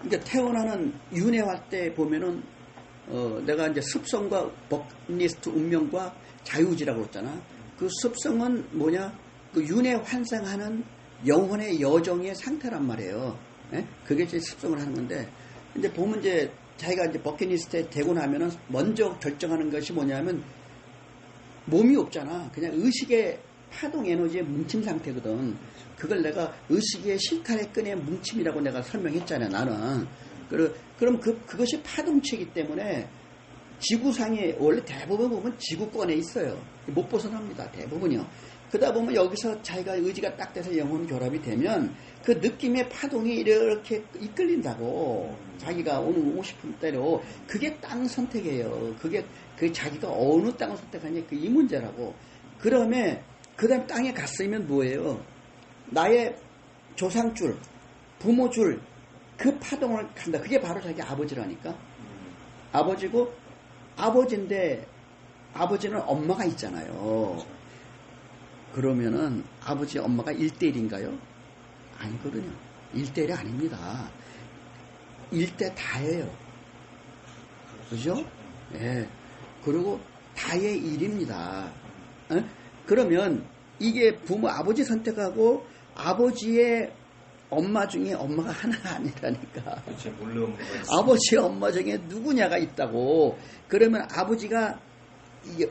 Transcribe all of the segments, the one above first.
그러니까 태어나는 윤회할 때 보면은 내가 이제 습성과 버킷리스트 운명과 자유지라고 했잖아. 그 습성은 뭐냐? 그 윤회 환생하는 영혼의 여정의 상태란 말이에요. 예? 그게 이제 습성을 하는 건데, 이제 보면 이제 자기가 이제 버킷리스트에 되고 나면은 먼저 결정하는 것이 뭐냐면 몸이 없잖아. 그냥 의식의 파동 에너지의 뭉침 상태거든. 그걸 내가 의식의 실칼의 끈의 뭉침이라고 내가 설명했잖아요, 나는. 그럼 그것이 파동체이기 때문에 지구상에 원래 대부분 보면 지구권에 있어요. 못 벗어납니다, 대부분이요. 그러다 보면 여기서 자기가 의지가 딱 돼서 영혼 결합이 되면 그 느낌의 파동이 이렇게 이끌린다고. 자기가 오고 싶은 대로. 그게 땅 선택이에요. 그게 자기가 어느 땅을 선택하냐, 이 문제라고. 그러면 그 다음 땅에 갔으면 뭐예요? 나의 조상줄, 부모줄, 그 파동을 간다. 그게 바로 자기 아버지라니까. 아버지고, 아버지인데, 아버지는 엄마가 있잖아요. 그러면은, 아버지, 엄마가 1대1인가요? 아니거든요. 1대1이 아닙니다. 1대 다예요. 그죠? 예. 네. 그리고 다의 1입니다. 그러면, 이게 부모, 아버지 선택하고, 아버지의 엄마 중에 엄마가 하나가 아니라니까. 그렇죠. 몰래 엄마가 아버지 엄마 중에 누구냐가 있다고. 그러면 아버지가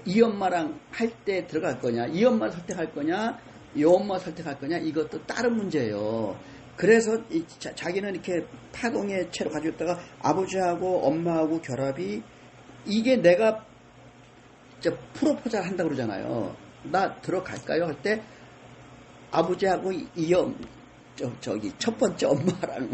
이 엄마랑 할 때 들어갈 거냐, 이 엄마 선택할 거냐, 이 엄마 선택할 거냐, 이것도 다른 문제예요. 그래서 자기는 이렇게 파동의 채로 가지고 있다가 아버지하고 엄마하고 결합이, 이게 내가 프로포즈를 한다고 그러잖아요. 나 들어갈까요? 할 때 아버지하고 저기 첫 번째 엄마랑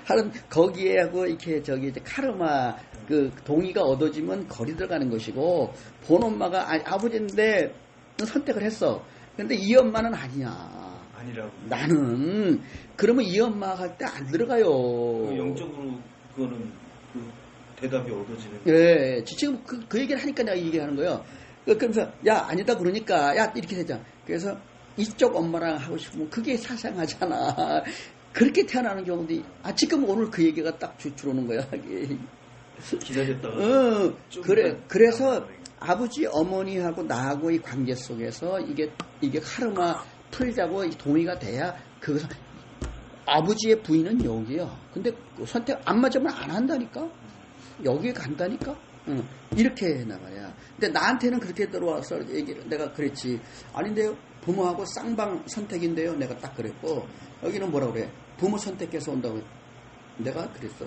하는 거기에 하고 이렇게 이제 카르마 그 동의가 얻어지면 거리 들어가는 것이고, 본 엄마가 아버지인데 선택을 했어. 근데 이 엄마는 아니라고. 나는 그러면 이 엄마 할 때 안 들어가요. 영적으로 그거는 그 대답이 얻어지는. 예, 지금 그 얘기를 하니까 내가 이 얘기를 하는 거예요. 그러면서 야 아니다 그러니까 야 이렇게 되잖아. 그래서 이쪽 엄마랑 하고 싶으면 그게 사상하잖아. 그렇게 태어나는 경우도, 지금 오늘 그 얘기가 딱 들어오는 거야. 기다렸다가. 그래서 아버지, 어머니하고 나하고의 관계 속에서 이게 카르마 풀자고 동의가 돼야, 그것은, 아버지의 부인은 여기야. 근데 선택 안 맞으면 안 한다니까? 여기에 간다니까? 이렇게 나가야. 근데 나한테는 그렇게 들어와서 얘기를, 내가 그랬지. 아닌데요? 부모하고 쌍방 선택인데요. 내가 딱 그랬고, 여기는 뭐라 그래? 부모 선택해서 온다고. 내가 그랬어.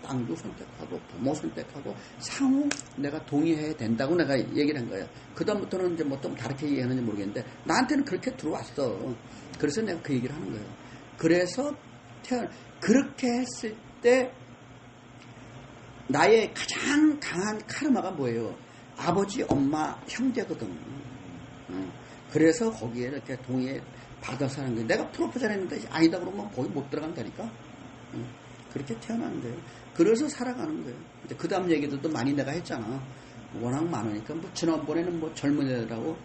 땅도 선택하고, 부모 선택하고, 상호 내가 동의해야 된다고 내가 얘기를 한 거야. 그다음부터는 이제 뭐 좀 다르게 얘기하는지 모르겠는데, 나한테는 그렇게 들어왔어. 그래서 내가 그 얘기를 하는 거예요. 그래서 그렇게 했을 때, 나의 가장 강한 카르마가 뭐예요? 아버지, 엄마, 형제거든. 그래서 거기에 이렇게 동의에 받아서 하는 거예요. 내가 프로포즈 했는데 아니다 그러면 거기 못 들어간다니까. 그렇게 태어나는 거예요. 그래서 살아가는 거예요. 이제 그 다음 얘기들도 많이 내가 했잖아. 워낙 많으니까. 뭐 지난번에는 뭐 젊은 애들하고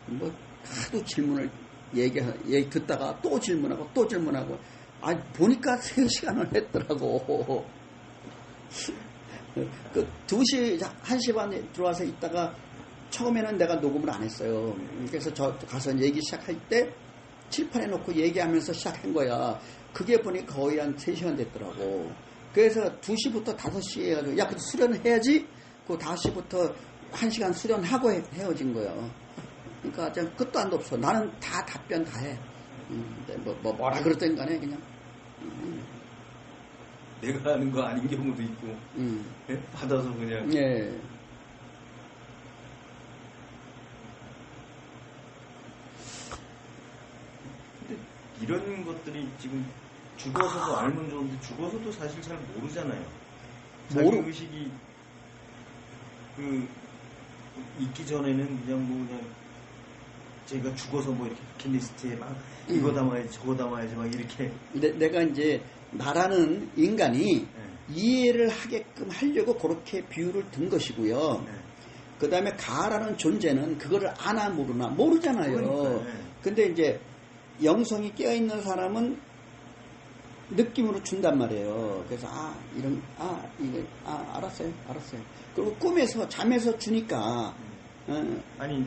뭐 하도 질문을 얘기 듣다가 또 질문하고 또 질문하고. 보니까 3시간을 했더라고. 그 2시, 1시 반에 들어와서 있다가 처음에는 내가 녹음을 안 했어요. 그래서 저 가서 얘기 시작할 때 칠판에 놓고 얘기하면서 시작한 거야. 그게 보니까 거의 한 3시간 됐더라고. 그래서 2시부터 5시 해가지고, 야, 근데 수련을 해야지? 그 5시부터 1시간 수련하고 헤어진 거야. 그러니까 끝도 안도 없어. 나는 다 답변 다 해. 뭐라 그랬던 간에 그냥. 내가 하는 거 아닌 경우도 있고. 네? 받아서 그냥. 예. 근데 이런 것들이 지금 죽어서도 알면 좋은데 죽어서도 사실 잘 모르잖아요. 자기 의식이 있기 전에는 그냥 제가 죽어서 뭐 이렇게 버킷리스트에 막 이거 담아야지 저거 담아야지 막 이렇게. 내가 이제 나라는 인간이 이해를 하게끔 하려고 그렇게 비유를 든 것이고요. 그 다음에 가라는 존재는 그거를 아나 모르나 모르잖아요. 근데 이제 영성이 깨어있는 사람은 느낌으로 준단 말이에요. 그래서 알았어요. 그리고 꿈에서 잠에서 주니까 아니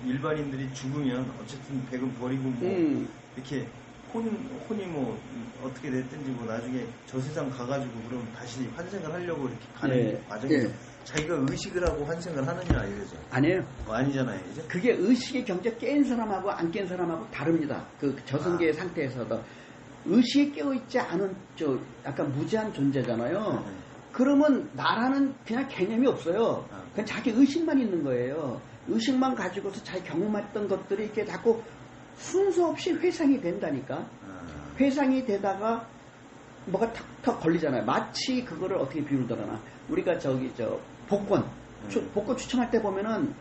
일반인들이 죽으면 어쨌든 백은 버리고 뭐 이렇게 혼이 뭐 어떻게 됐든지 뭐 나중에 저 세상 가가지고 그럼 다시 환생을 하려고 이렇게 가는 과정에서 자기가 의식을 하고 환생을 하느냐 이거죠. 아니에요. 아니잖아요, 이제. 그게 의식의 경제 깬 사람하고 안 깬 사람하고 다릅니다. 그 저승계의 상태에서도 의식이 깨어있지 않은 약간 무지한 존재잖아요. 그러면 나라는 그냥 개념이 없어요. 그냥 자기 의식만 있는 거예요. 의식만 가지고서 자기 경험했던 것들이 이렇게 자꾸 순서 없이 회상이 된다니까. 회상이 되다가 뭐가 턱턱 걸리잖아요. 마치 그거를 어떻게 비유더라나. 우리가 복권 추첨할 때 보면은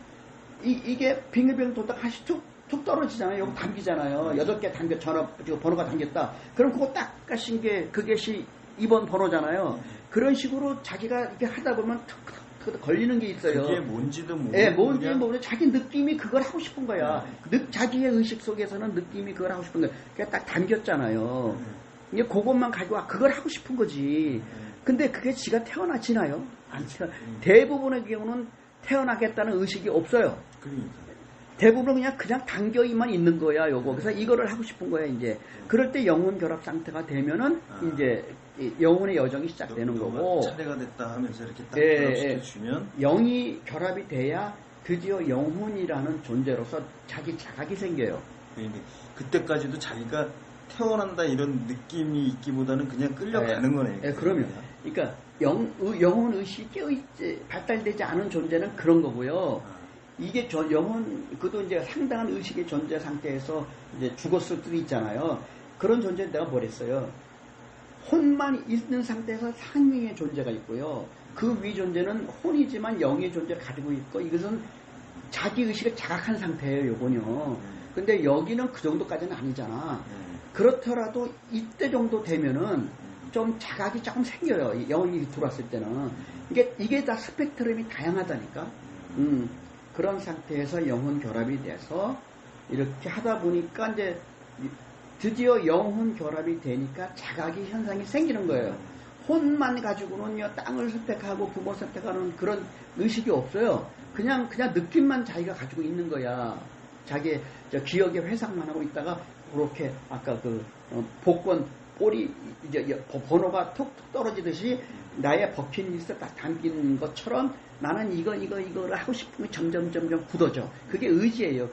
이게 빙글빙글 돌다 하나씩 툭 떨어지잖아요. 여기 담기잖아요. 8개 번호가 담겼다. 그럼 그거 딱 가신 게 그것이 2번 번호잖아요. 그런 식으로 자기가 이렇게 하다 보면 툭 걸리는 게 있어요. 그게 뭔지도 모르고. 네, 뭔지 모르고 자기 느낌이 그걸 하고 싶은 거야. 자기의 의식 속에서는 느낌이 그걸 하고 싶은 거야. 그게 딱 담겼잖아요. 이게 그것만 가지고 그걸 하고 싶은 거지. 근데 그게 지가 태어나지나요? 안 태어나. 대부분의 경우는 태어나겠다는 의식이 없어요. 그러니까. 대부분 그냥 당겨이만 있는 거야, 요거. 그래서 이거를 하고 싶은 거야, 이제. 그럴 때 영혼 결합 상태가 되면은, 이제, 영혼의 여정이 시작되는 거고. 차례가 됐다 하면서 이렇게 딱 결합시켜주면. 영이 결합이 돼야 드디어 영혼이라는 존재로서 자기 자각이 생겨요. 그러니까 그때까지도 자기가 태어난다 이런 느낌이 있기보다는 그냥 끌려가는 거네. 네, 그럼요. 그러니까 영혼 의식이 깨어있지, 발달되지 않은 존재는 그런 거고요. 이게 그도 이제 상당한 의식의 존재 상태에서 이제 죽었을 수도 있잖아요. 그런 존재는 내가 뭐랬어요. 혼만 있는 상태에서 상위의 존재가 있고요. 그 위 존재는 혼이지만 영의 존재를 가지고 있고, 이것은 자기 의식을 자각한 상태예요, 요거는요. 근데 여기는 그 정도까지는 아니잖아. 그렇더라도 이때 정도 되면은 좀 자각이 조금 생겨요. 영이 들어왔을 때는. 이게 다 스펙트럼이 다양하다니까. 그런 상태에서 영혼 결합이 돼서 이렇게 하다 보니까 이제 드디어 영혼 결합이 되니까 자각이 현상이 생기는 거예요. 혼만 가지고는요, 땅을 선택하고 부모 선택하는 그런 의식이 없어요. 그냥 느낌만 자기가 가지고 있는 거야. 자기의 기억의 회상만 하고 있다가 그렇게 아까 복권 볼이 이제 번호가 툭툭 떨어지듯이 나의 버킷리스트 딱 담긴 것처럼 나는 이거를 하고 싶은 게 점점 굳어져. 그게 의지예요,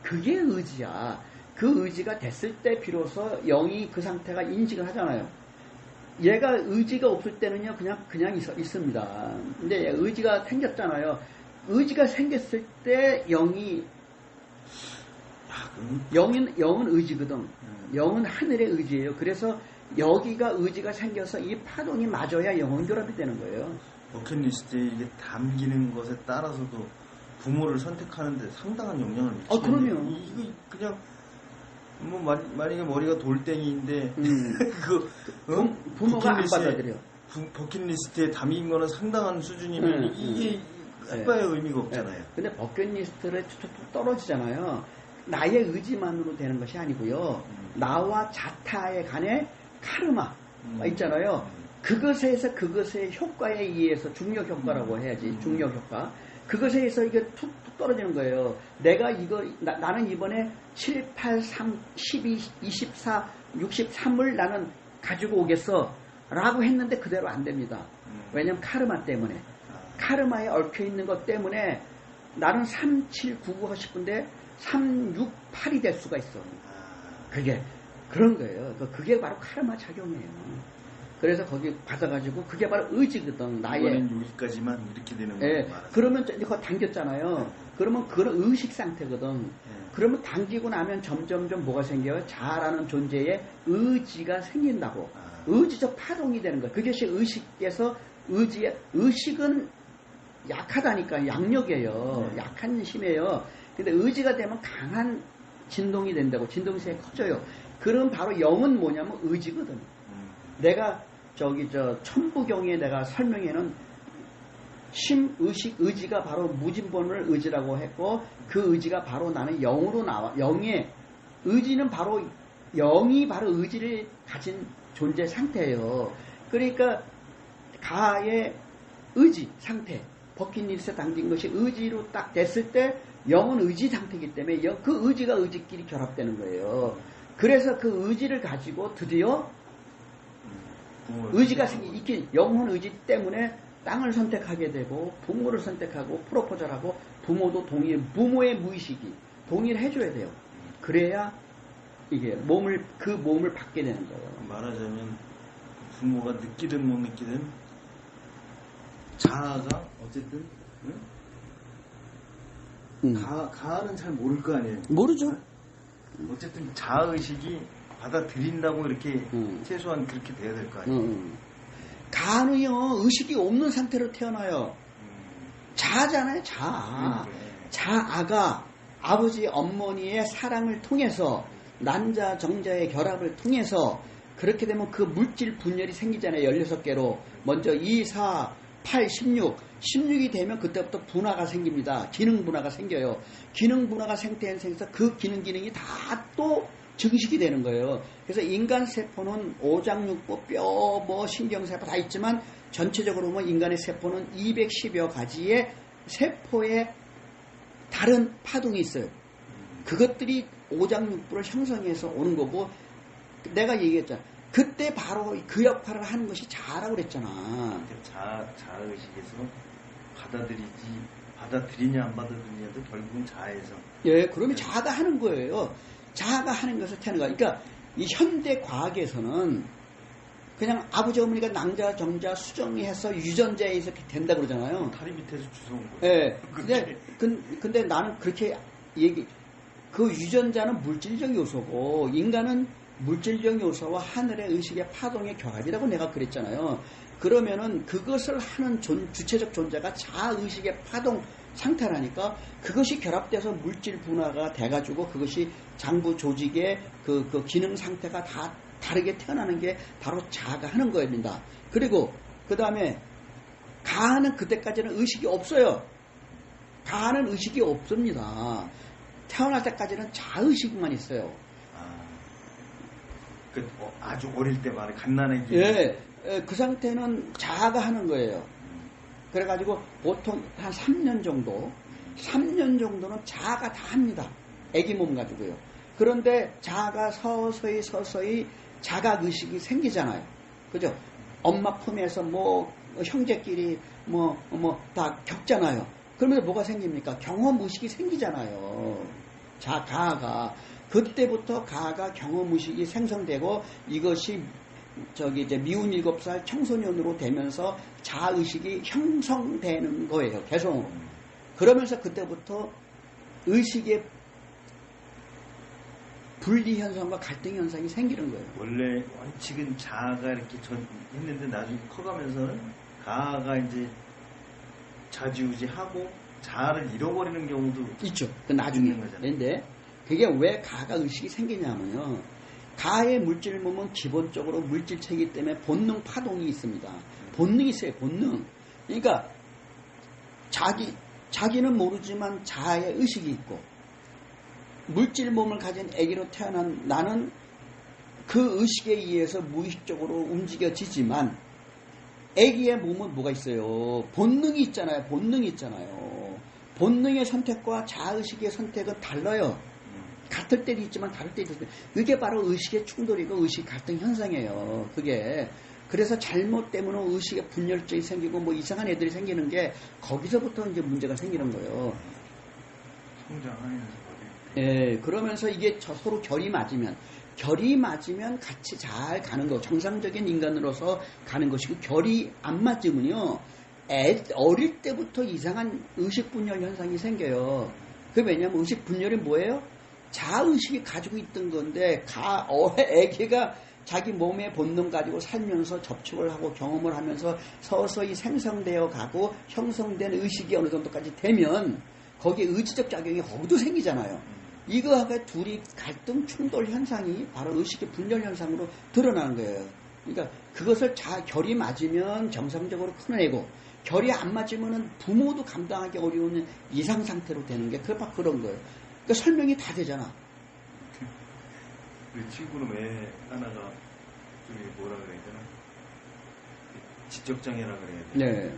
그게 의지야. 그 의지가 됐을 때 비로소 영이 그 상태가 인식을 하잖아요. 얘가 의지가 없을 때는요, 그냥 있습니다. 근데 의지가 생겼잖아요. 의지가 생겼을 때 영은 의지거든. 영은 하늘의 의지예요. 그래서 여기가 의지가 생겨서 이 파동이 맞아야 영혼 결합이 되는 거예요. 버킷리스트에 이게 담기는 것에 따라서도 부모를 선택하는데 상당한 영향을 미치는. 그럼요. 이거 그냥 뭐 만약에 머리가 돌덩이인데 부모가 안 받아들여. 버킷리스트에 담긴 거는 상당한 수준이면 이게 해봐야 의미가 없잖아요. 근데 버킷리스트를 툭툭 떨어지잖아요. 나의 의지만으로 되는 것이 아니고요. 나와 자타에 간의 카르마 있잖아요. 그것의 효과에 의해서 중력 효과라고 해야지. 중력 효과. 그것에 의해서 이게 툭툭 떨어지는 거예요. 내가 나는 이번에 7, 8, 3, 12, 24, 63을 나는 가지고 오겠어. 라고 했는데 그대로 안 됩니다. 왜냐면 카르마 때문에. 카르마에 얽혀 있는 것 때문에 나는 3, 7, 9, 9 하고 싶은데 3, 6, 8이 될 수가 있어. 그게 그런 거예요. 그게 바로 카르마 작용이에요. 그래서 거기 받아가지고 그게 바로 의지거든. 이번엔 여기까지만 이렇게 되는 거예요. 그러면 이제 그거 당겼잖아요. 그러면 그런 의식 상태거든. 그러면 당기고 나면 점점점 뭐가 생겨요? 자라는 존재의 의지가 생긴다고. 의지적 파동이 되는 거예요. 그것이 의식에서 의식은 약하다니까. 양력이에요. 약한 힘이에요. 근데 의지가 되면 강한 진동이 된다고. 진동성이 커져요. 그럼 바로 영은 뭐냐면 의지거든. 내가 천부경에 내가 설명에는 심의식 의지가 바로 무진본을 의지라고 했고, 그 의지가 바로 나는 영으로 나와. 영의 의지는 바로 영이 바로 의지를 가진 존재 상태예요. 그러니까 가의 의지 상태, 버킷리스트에 담긴 것이 의지로 딱 됐을 때 영은 의지 상태이기 때문에 그 의지가 의지끼리 결합되는 거예요. 그래서 그 의지를 가지고 드디어 의지가 있긴 영혼 의지 때문에 땅을 선택하게 되고 부모를 선택하고 프로포즈하고 부모도 부모의 무의식이 동의를 해줘야 돼요. 그래야 이게 그 몸을 받게 되는 거예요. 말하자면 부모가 느끼든 못 느끼든 자아가 어쨌든 가는 잘 모를 거 아니에요. 모르죠. 어쨌든 자아의식이 받아들인다고 이렇게 최소한 그렇게 돼야 될 거 아니에요. 가는요 의식이 없는 상태로 태어나요. 자아잖아요. 자아. 자아가 아버지 어머니의 사랑을 통해서 난자 정자의 결합을 통해서 그렇게 되면 그 물질 분열이 생기잖아요. 16개로 먼저 2, 4, 8, 16 16이 되면 그때부터 분화가 생깁니다. 기능 분화가 생겨요. 기능 분화가 생겨서 그 기능이 다 또 증식이 되는 거예요. 그래서 인간 세포는 오장육부, 뼈, 신경세포 다 있지만 전체적으로 보면 인간의 세포는 210여 가지의 세포의 다른 파동이 있어요. 그것들이 오장육부를 형성해서 오는 거고 내가 얘기했잖아. 그때 바로 그 역할을 하는 것이 자아라고 그랬잖아. 자아의식에서 받아들이냐 안 받아들이냐도 결국은 자아에서. 예, 그러면 자아가 하는 거예요. 자아가 하는 것을 태는 거야. 그러니까 이 현대 과학에서는 그냥 아버지 어머니가 낭자 정자 수정해서 유전자에 의해서 된다 그러잖아요. 다리 밑에서 주워온 거예요. 예. 근데 나는 그렇게 그 유전자는 물질적 요소고 인간은 물질적 요소와 하늘의 의식의 파동의 결합이라고 내가 그랬잖아요. 그러면은 그것을 하는 주체적 존재가 자아의식의 파동 상태라니까 그것이 결합돼서 물질 분화가 돼가지고 그것이 장부 조직의 그 기능 상태가 다 다르게 태어나는 게 바로 자아가 하는 거입니다. 그리고 그 다음에 가는 그때까지는 의식이 없어요. 가는 의식이 없습니다. 태어날 때까지는 자의식만 있어요. 아주 어릴 때 말해 갓난아기. 예, 그 상태는 자아가 하는 거예요. 그래가지고 보통 한 3년 정도는 자아가 다 합니다. 애기 몸 가지고요. 그런데 자아가 서서히 자각의식이 생기잖아요. 그죠? 엄마 품에서 형제끼리 다 겪잖아요. 그러면서 뭐가 생깁니까? 경험의식이 생기잖아요. 가아가. 그때부터 가아가 경험의식이 생성되고 이것이 이제 미운 7살 청소년으로 되면서 자아의식이 형성되는 거예요. 계속. 그러면서 그때부터 의식의 분리 현상과 갈등 현상이 생기는 거예요. 원래 원칙은 자아가 이렇게 했는데 나중에 커가면서는 가아가 이제 좌지우지하고 자아를 잃어버리는 경우도 있죠. 그 나중에. 그런데 그게 왜 가아가 의식이 생기냐면요. 가의 물질 몸은 기본적으로 물질체이기 때문에 본능 파동이 있습니다. 본능이 있어요. 본능. 그러니까 자기는 모르지만 자아의 의식이 있고 물질 몸을 가진 아기로 태어난 나는 그 의식에 의해서 무의식적으로 움직여지지만 아기의 몸은 뭐가 있어요? 본능이 있잖아요. 본능의 선택과 자아의식의 선택은 달라요. 같을 때도 있지만 다를 때도 있어요. 그게 바로 의식의 충돌이고 의식 갈등 현상이에요. 그게. 그래서 잘못 때문에 의식의 분열증이 생기고 이상한 애들이 생기는 게 거기서부터 이제 문제가 생기는 거예요. 성장하면서. 예, 그러면서 이게 서로 결이 맞으면 같이 잘 가는 거. 정상적인 인간으로서 가는 것이고 결이 안 맞으면요. 어릴 때부터 이상한 의식 분열 현상이 생겨요. 그게 왜냐면 의식 분열이 뭐예요? 자의식이 가지고 있던 건데 애기가 자기 몸의 본능 가지고 살면서 접촉을 하고 경험을 하면서 서서히 생성되어 가고 형성된 의식이 어느 정도까지 되면 거기에 의지적 작용이 거기도 생기잖아요. 이거하고 둘이 갈등 충돌 현상이 바로 의식의 분열 현상으로 드러나는 거예요. 그러니까 그것을 결이 맞으면 정상적으로 커내고 결이 안 맞으면 부모도 감당하기 어려운 이상 상태로 되는 게 그런 거예요. 그러니까 설명이 다 되잖아. 우리 친구는 애 하나가 뭐라 그래야 되나? 지적장애라 그래야 되나? 네.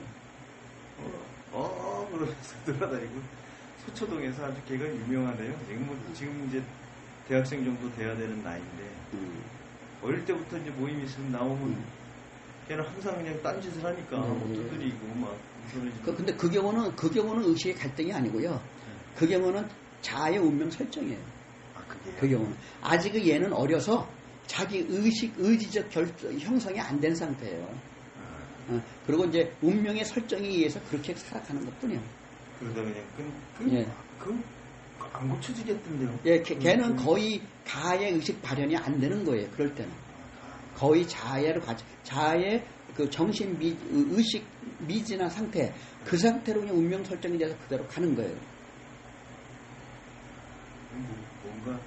그러면서 돌아다니고 소초동에서 아주 걔가 유명하대요. 지금 이제 대학생 정도 돼야 되는 나이인데 어릴 때부터 이제 모임 있으면 나오면 걔는 항상 그냥 딴짓을 하니까 뭐 두드리고 막 근데 그 경우는 의식의 갈등이 아니고요. 그 경우는 자아의 운명 설정이에요. 그 경우는 아직 얘는 어려서 자기 의지적 형성이 안 된 상태예요. 그리고 이제 운명의 설정에 의해서 그렇게 살아가는 것뿐이에요. 그러다 그냥 안 고쳐지겠던데요. 예, 걔는 거의 가의 의식 발현이 안 되는 거예요. 그럴 때는 거의 자아의 그 정신 의식 미진한 상태, 그 상태로 그냥 운명 설정이 돼서 그대로 가는 거예요. 뭔가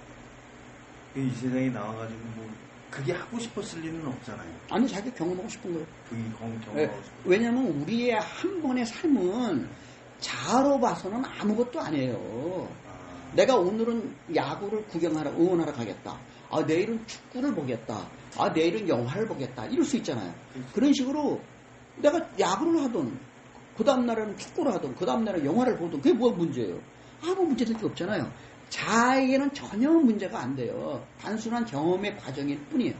이 세상에 나와가지고 뭐 그게 하고 싶었을 리는 없잖아요. 아니, 자기 경험하고 싶은 거예요. 그게 경험하고 예, 싶은 거예요. 왜냐면 우리의 한 번의 삶은 자아로 봐서는 아무것도 아니에요. 내가 오늘은 야구를 응원하러 가겠다. 내일은 축구를 보겠다. 내일은 영화를 보겠다. 이럴 수 있잖아요. 그런 식으로 내가 야구를 하든, 그 다음날에는 축구를 하든, 그 다음날에 영화를 보든, 그게 뭐가 문제예요? 아무 문제될 게 없잖아요. 자에게는 전혀 문제가 안 돼요. 단순한 경험의 과정일 뿐이에요.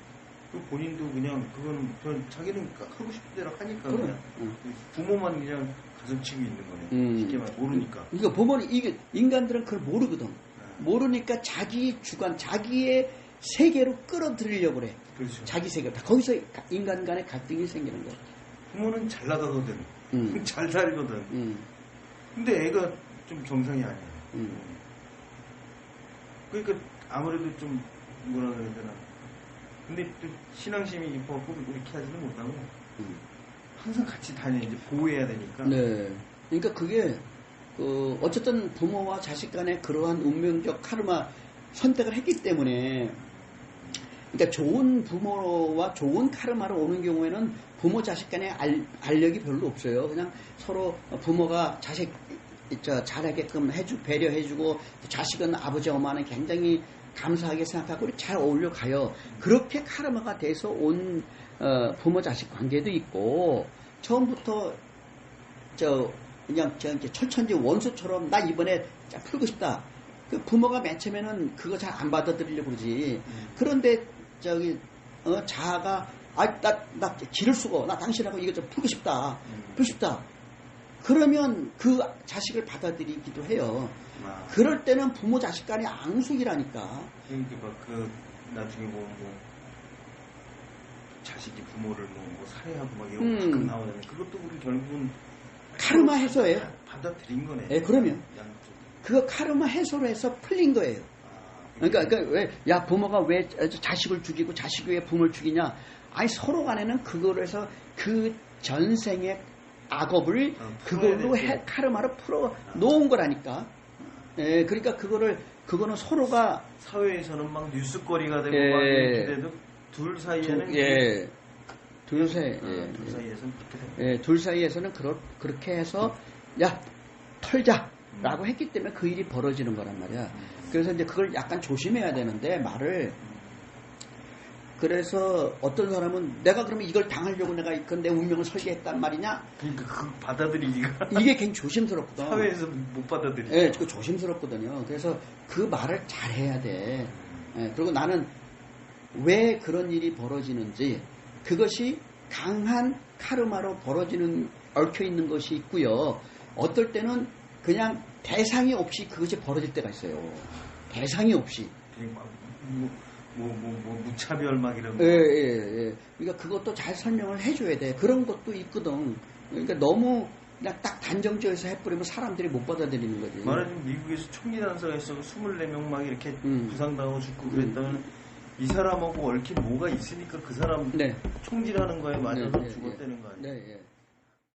본인도 그냥 그건 자기는 하고 싶은 대로 하니까 그럼, 그냥 부모만 그냥 가슴치고 있는 거네. 쉽게 말 모르니까. 그러니까 부모는 인간들은 그걸 모르거든. 모르니까 자기 주관, 자기의 세계로 끌어들이려고 그래. 그렇죠. 자기 세계. 거기서 인간 간의 갈등이 생기는 거야. 부모는 잘 나가거든. 잘 살거든. 근데 애가 좀 정상이 아니야. 그러니까 아무래도 좀 뭐라 그래야 되나. 근데 또 신앙심이 깊어갖고 이렇게 하지는 못하고 항상 같이 이제 보호해야 되니까. 네. 그러니까 그게 어쨌든 부모와 자식 간의 그러한 운명적 카르마 선택을 했기 때문에, 그러니까 좋은 부모와 좋은 카르마로 오는 경우에는 부모 자식 간의 알력이 별로 없어요. 그냥 서로 부모가 자식 잘하게끔 배려해주고, 자식은 아버지 엄마는 굉장히 감사하게 생각하고 잘 어울려 가요. 그렇게 카르마가 돼서 온 부모 자식 관계도 있고, 처음부터 그냥 철천지 원수처럼 나 이번에 풀고 싶다. 그 부모가 맨 처음에는 그거 잘 안 받아들이려고 그러지. 그런데 자아가 나 기를 쓰고 나 당신하고 이거 좀 풀고 싶다. 풀고 싶다. 그러면 그 자식을 받아들이기도 해요. 그럴 때는 부모 자식 간의 앙숙이라니까. 그러니까 나중에 뭐 자식이 부모를 뭐 살해하고 막 이런 거 가끔 나오잖아요. 그것도 우리 결국은 카르마 해소예요. 받아들인 거네. 네, 그러면 그거 카르마 해소로 해서 풀린 거예요. 그러니까 왜 부모가 왜 자식을 죽이고 자식이 왜 부모를 죽이냐? 아니, 서로 간에는 그거를 해서 그 전생의 악업을 그걸로 카르마로 풀어 놓은 거라니까. 예, 그러니까 그거는 서로가 사회에서는 막 뉴스거리가 되고 막 이렇게 돼도 둘 사이에는 둘 사이에서는 그렇게 됩니다. 둘 사이에서는 그렇게 해서 털자라고 했기 때문에 그 일이 벌어지는 거란 말이야. 그래서 이제 그걸 약간 조심해야 되는데, 말을. 그래서 어떤 사람은 내가 그러면 이걸 당하려고 내가 내 운명을 설계했단 말이냐? 그러니까 그 받아들이기가 이게 굉장히 조심스럽거든. 사회에서 못 받아들이죠. 예, 그 조심스럽거든요. 그래서 그 말을 잘 해야 돼. 예, 그리고 나는 왜 그런 일이 벌어지는지, 그것이 강한 카르마로 얽혀 있는 것이 있고요. 어떨 때는 그냥 대상이 없이 그것이 벌어질 때가 있어요. 대상이 없이. 무차별 막 이런 거. 예. 그러니까 그것도 잘 설명을 해줘야 돼. 그런 것도 있거든. 그러니까 너무 그냥 딱 단정지어서 해버리면 사람들이 못 받아들이는 거지. 말하자면 미국에서 총기 난사가 있어서 24명 막 이렇게 부상당하고 죽고 그랬다면 이 사람하고 얽힌 뭐가 있으니까 그 사람 총질하는 거에 맞아서 죽었다는 거 아니에요? 네.